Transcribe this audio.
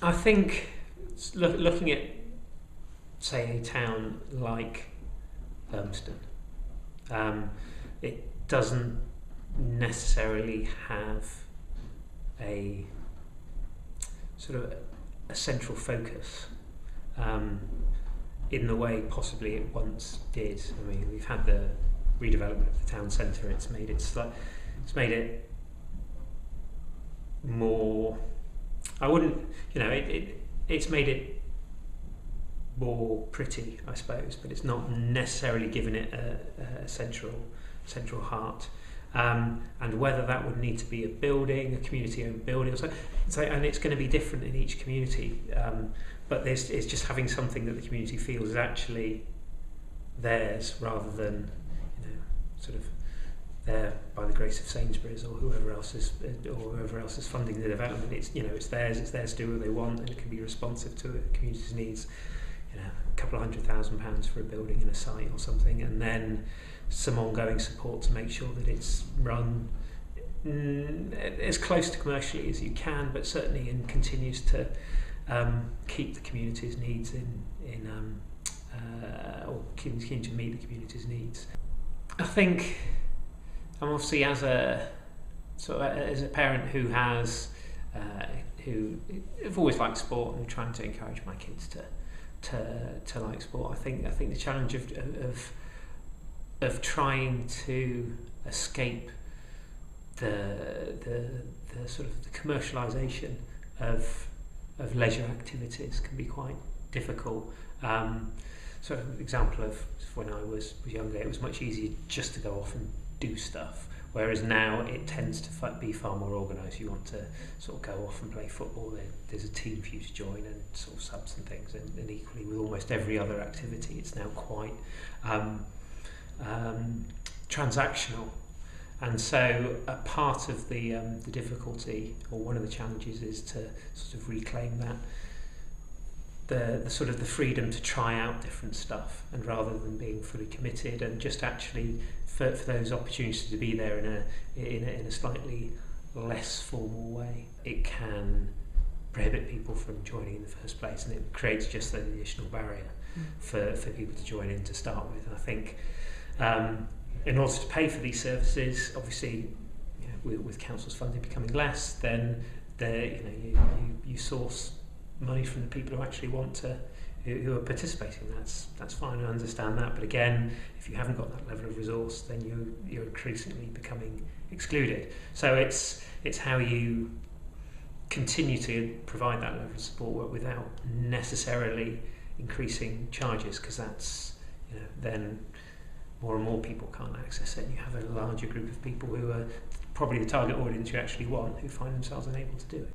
I think looking at, say, a town like Urmston, um, it doesn't necessarily have a sort of a central focus in the way possibly it once did. I mean, we've had the redevelopment of the town centre. It's made it more. I wouldn't, it's made it more pretty, I suppose, but it's not necessarily given it a central heart. And whether that would need to be a building, a community-owned building, or so, and it's going to be different in each community. But it's just having something that the community feels is actually theirs, rather than sort of there by the grace of Sainsbury's or whoever else is funding the development. It's theirs. It's theirs to do what they want, and it can be responsive to the community's needs. A couple of £100,000 for a building and a site or something, and then some ongoing support to make sure that it's run as close to commercially as you can, but certainly continues to keep the community's needs or continue to meet the community's needs. I think I'm obviously as a parent who has who have always liked sport and trying to encourage my kids to like sport. I think the challenge of trying to escape the sort of the commercialisation of leisure activities can be quite difficult. So an example of when I was younger, it was much easier just to go off and do stuff, whereas now it tends to be far more organised. You want to sort of go off and play football, there's a team for you to join and sort of subs and things, and equally with almost every other activity, it's now quite transactional. And so a part of the difficulty, or one of the challenges, is to sort of reclaim that the sort of the freedom to try out different stuff, and rather than being fully committed, and just actually for those opportunities to be there in a slightly less formal way, it can prohibit people from joining in the first place, and it creates just an additional barrier for people to join in to start with. I think in order to pay for these services, obviously, with council's funding becoming less, then you source money from the people who actually who are participating. That's fine, I understand that, but again, if you haven't got that level of resource, then you're increasingly becoming excluded. So it's how you continue to provide that level of support without necessarily increasing charges, because that's then more and more people can't access it, and you have a larger group of people who are probably the target audience you actually want, who find themselves unable to do it.